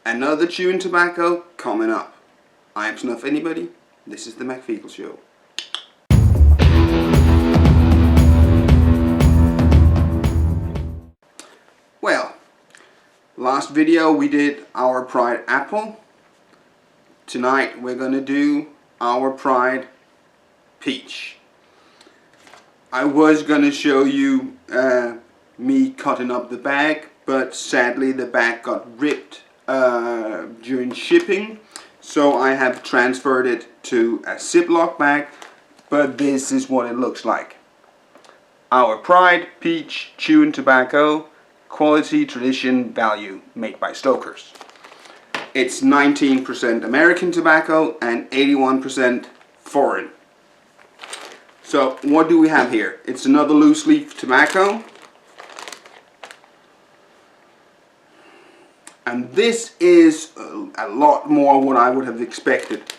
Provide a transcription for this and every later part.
Another chewing tobacco coming up. I am Snuffanybody. This is the McFeegle Show. Well, last video we did our Pride Apple. Tonight we're gonna do our Pride Peach. I was gonna show you me cutting up the bag, but sadly the bag got ripped during shipping, so I have transferred it to a Ziploc bag, but this is what it looks like. Our Pride Peach Chewing Tobacco, quality, tradition, value, made by Stokers. It's 19% American tobacco and 81% foreign. So what do we have here? It's another loose leaf tobacco. And this is a lot more what I would have expected.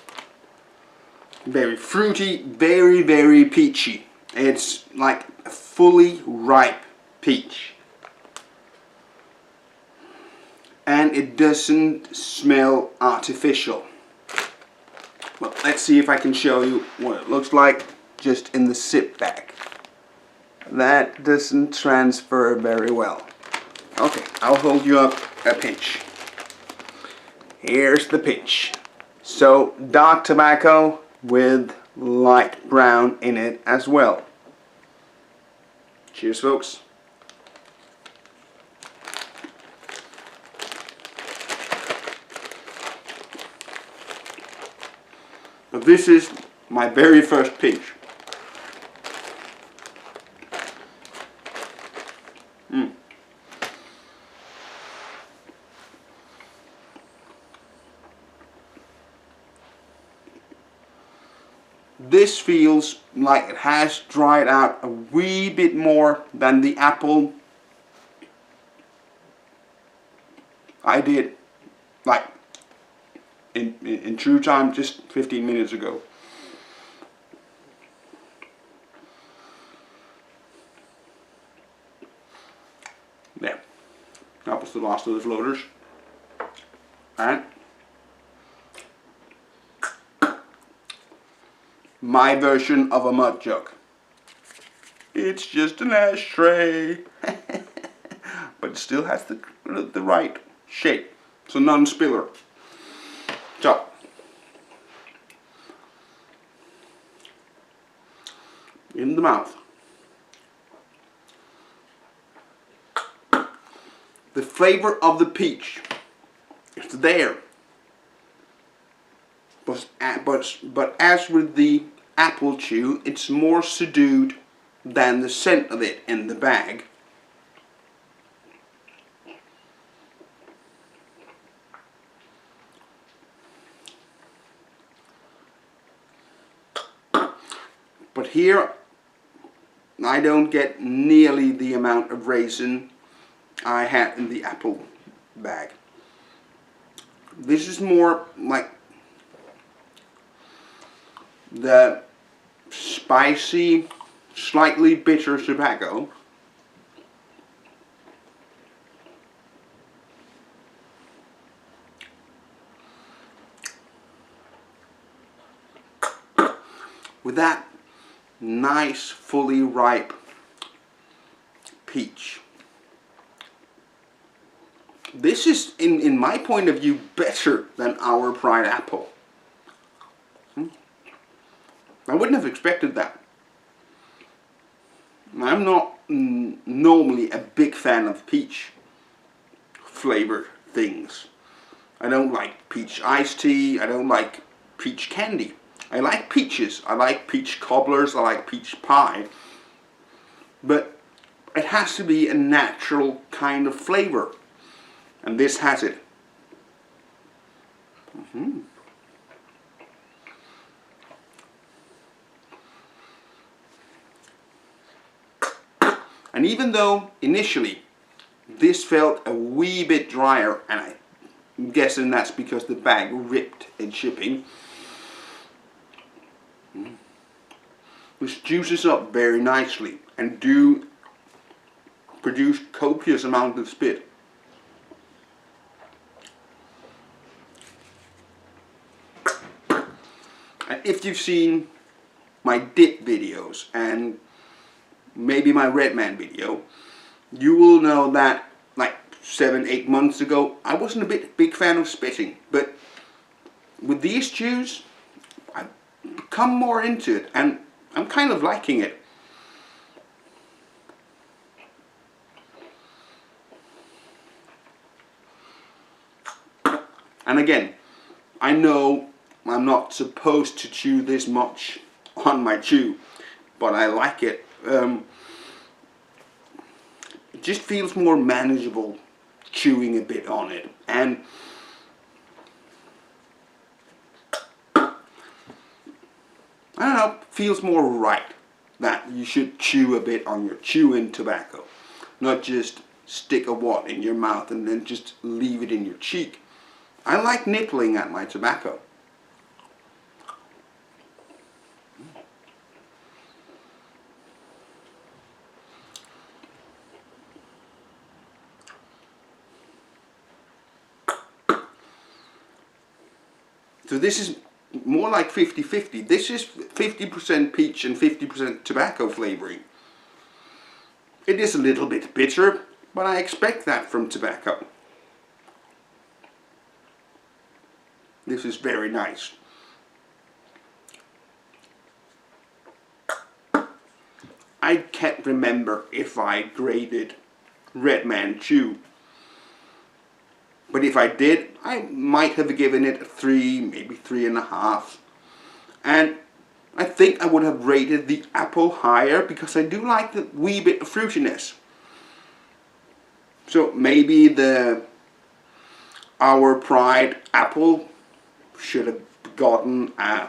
Very fruity, very, very peachy. It's like a fully ripe peach. And it doesn't smell artificial. Well, let's see if I can show you what it looks like just in the zip bag. That doesn't transfer very well. Okay, I'll hold you up a pinch. Here's the pinch. So, dark tobacco with light brown in it as well. Cheers, folks. But this is my very first pinch. This feels like it has dried out a wee bit more than the apple I did like in true time just 15 minutes ago. There, that was the last of the floaters. And my version of a mud jug. It's just an ashtray, but it still has the right shape, so non-spiller. So, in the mouth. The flavor of the peach is there, but as with the apple chew, it's more subdued than the scent of it in the bag. But here I don't get nearly the amount of raisin I had in the apple bag. This is more like the spicy, slightly bitter tobacco. With that nice, fully ripe peach. This is, in my point of view, better than our Pride Apple. I wouldn't have expected that. I'm not normally a big fan of peach flavored things. I don't like peach iced tea, I don't like peach candy. I like peaches, I like peach cobblers, I like peach pie. But it has to be a natural kind of flavor. And this has it. And even though initially this felt a wee bit drier, and I'm guessing that's because the bag ripped in shipping, which juices up very nicely and do produce copious amount of spit. And if you've seen my dip videos and maybe my Redman video, you will know that like 7-8 months ago I wasn't a big fan of spitting, but with these chews I've become more into it and I'm kind of liking it. And again, I know I'm not supposed to chew this much on my chew, but I like it. It just feels more manageable chewing a bit on it, and I don't know, feels more right that you should chew a bit on your chewing tobacco, not just stick a wad in your mouth and then just leave it in your cheek. I like nibbling at my tobacco. So this is more like 50-50. This is 50% peach and 50% tobacco flavoring. It is a little bit bitter, but I expect that from tobacco. This is very nice. I can't remember if I graded Redman Chew, but if I did, I might have given it a 3, maybe 3.5. And I think I would have rated the apple higher because I do like the wee bit of fruitiness. So maybe the Our Pride apple should have gotten a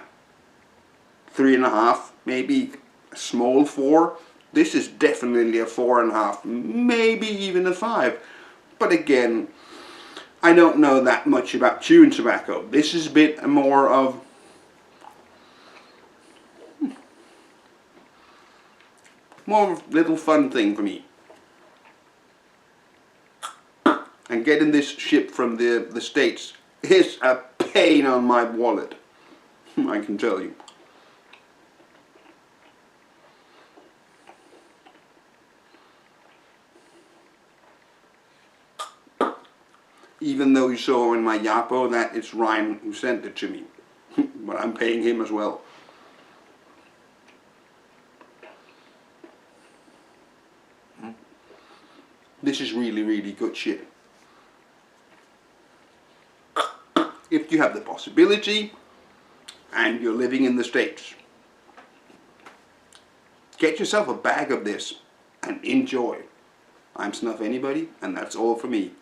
3.5, maybe a small 4. This is definitely a 4.5, maybe even a 5. But again, I don't know that much about chewing tobacco. This is a bit more of a little fun thing for me. And getting this shipped from the States is a pain on my wallet, I can tell you. Even though you saw in my Yapo that it's Ryan who sent it to me. But I'm paying him as well. This is really, really good shit. If you have the possibility and you're living in the States, get yourself a bag of this and enjoy. I'm Snuffanybody, and that's all for me.